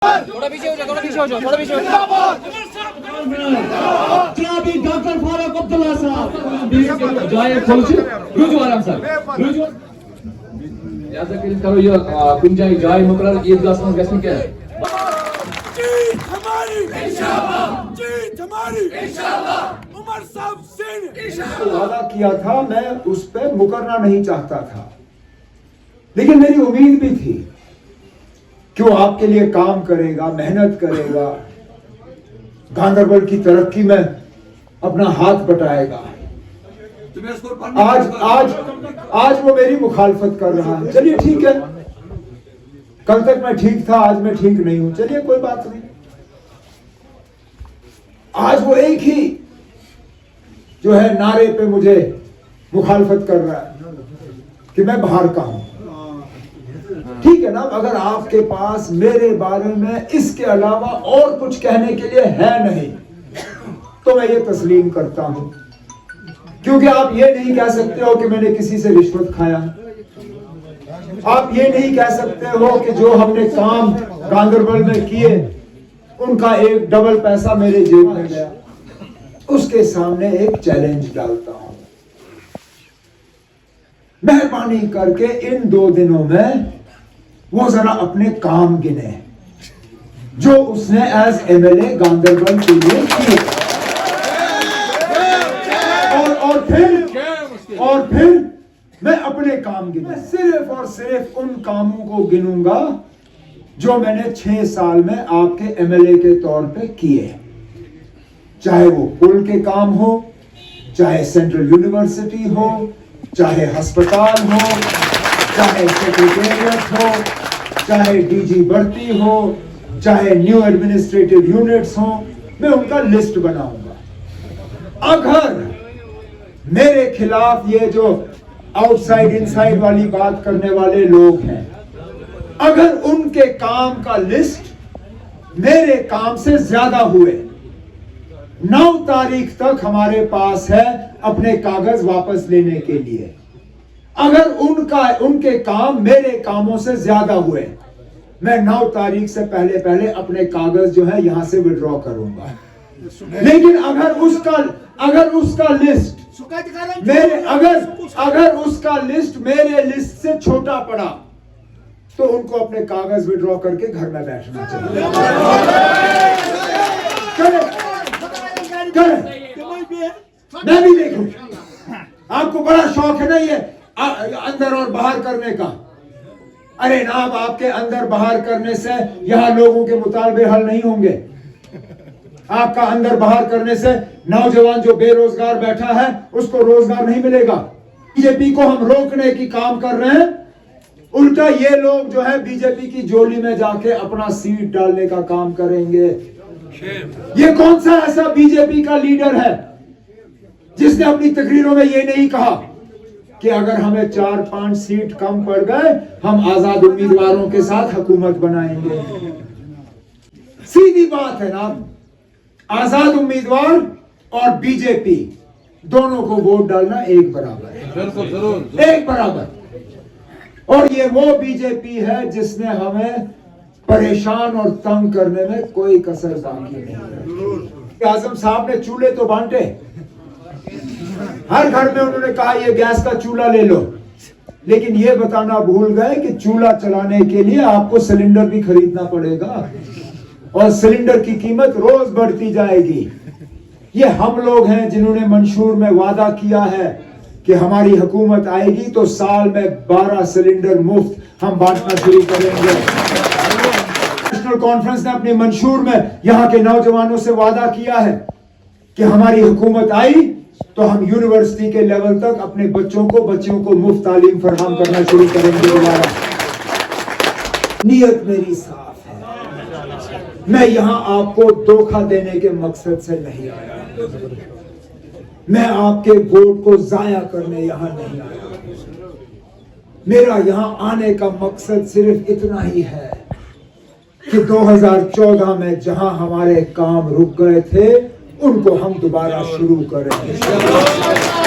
थोड़ा पीछे हो जाओ, थोड़ा पीछे हो जाओ, थोड़ा पीछे हो जाओ। जनाबी डॉक्टर फारूक अब्दुल्ला साहब जाए खोलची रुजू आराम सर रुजू याद करो ये कुछ जाए मुकर्रर ईदगाह में गश्त क्या है जीत हमारी इंशाअल्लाह, जीत हमारी इंशाअल्लाह, उमर साहब सिंह इंशाअल्लाह। वादा किया था, मैं उस पे मुकरना नहीं चाहता था, लेकिन मेरी उम्मीद भी थी कि वो आपके लिए काम करेगा, मेहनत करेगा, गांधरबल की तरक्की में अपना हाथ बटाएगा। आज वो मेरी मुखालफत कर रहा है। चलिए ठीक है, कल तक मैं ठीक था, आज मैं ठीक नहीं हूं, चलिए कोई बात नहीं। आज वो एक ही जो है नारे पे मुझे मुखालफत कर रहा है कि मैं बाहर का हूं। ठीक है ना, अगर आपके पास मेरे बारे में इसके अलावा और कुछ कहने के लिए है नहीं तो मैं ये तस्लीम करता हूं, क्योंकि आप ये नहीं कह सकते हो कि मैंने किसी से रिश्वत खाया, आप ये नहीं कह सकते हो कि जो हमने काम गांधरबल में किए उनका एक डबल पैसा मेरे जेब में गया। उसके सामने एक चैलेंज डालता हूं, मेहरबानी करके इन 2 दिनों में वो जरा अपने काम गिने जो उसने एज एमएलए गांधरबल के लिए किए, और फिर मैं अपने काम गिने। सिर्फ और सिर्फ उन कामों को गिनूंगा जो मैंने 6 साल में आपके एमएलए के तौर पे किए, चाहे वो पुल के काम हो, चाहे सेंट्रल यूनिवर्सिटी हो, चाहे अस्पताल हो, चाहे सेक्रेटेरिएट हो, चाहे डीजी भर्ती हो, चाहे न्यू एडमिनिस्ट्रेटिव यूनिट्स हो, मैं उनका लिस्ट बनाऊंगा। अगर मेरे खिलाफ ये जो आउटसाइड इनसाइड वाली बात करने वाले लोग हैं, अगर उनके काम का लिस्ट मेरे काम से ज्यादा हुए, 9 तारीख तक हमारे पास है अपने कागज वापस लेने के लिए, अगर उनके काम मेरे कामों से ज्यादा हुए, मैं 9 तारीख से पहले अपने कागज जो है यहां से विड्रॉ करूंगा। लेकिन अगर उसका लिस्ट मेरे लिस्ट से छोटा पड़ा तो उनको अपने कागज विड्रॉ करके घर में बैठना चाहिए। मैं भी देखूं, आपको बड़ा शौक है ना ये अंदर और बाहर करने का। अरे नाम, आपके अंदर बाहर करने से यहां लोगों के मुतालबे हल नहीं होंगे। आपका अंदर बाहर करने से नौजवान जो बेरोजगार बैठा है उसको रोजगार नहीं मिलेगा। बीजेपी को हम रोकने की काम कर रहे हैं, उल्टा ये लोग जो है बीजेपी की जोली में जाके अपना सीट डालने का काम करेंगे। ये कौन सा ऐसा बीजेपी का लीडर है जिसने अपनी तकरीरों में ये नहीं कहा कि अगर हमें 4-5 सीट कम पड़ गए हम आजाद उम्मीदवारों के साथ हुकूमत बनाएंगे। सीधी बात है ना, आजाद उम्मीदवार और बीजेपी दोनों को वोट डालना एक बराबर है, बिल्कुल जरूर एक बराबर। और ये वो बीजेपी है जिसने हमें परेशान और तंग करने में कोई कसर बाकी नहीं है। आजम साहब ने चूल्हे तो बांटे, हर घर में उन्होंने कहा ये गैस का चूल्हा ले लो, लेकिन ये बताना भूल गए कि चूल्हा चलाने के लिए आपको सिलेंडर भी खरीदना पड़ेगा और सिलेंडर की कीमत रोज बढ़ती जाएगी। ये हम लोग हैं जिन्होंने मंशूर में वादा किया है कि हमारी हुकूमत आएगी तो साल में 12 सिलेंडर मुफ्त हम बांटना शुरू करेंगे। नेशनल कॉन्फ्रेंस ने अपने मंशूर में यहाँ के नौजवानों से वादा किया है कि हमारी हुकूमत आई तो हम यूनिवर्सिटी के लेवल तक अपने बच्चों को मुफ्त तालीम फराहम करना शुरू करेंगे दोबारा। नीयत मेरी साफ है, मैं यहां आपको धोखा देने के मकसद से नहीं आया, मैं आपके वोट को जाया करने यहां नहीं आया। मेरा यहां आने का मकसद सिर्फ इतना ही है कि 2014 में जहां हमारे काम रुक गए थे उनको हम दोबारा शुरू करें।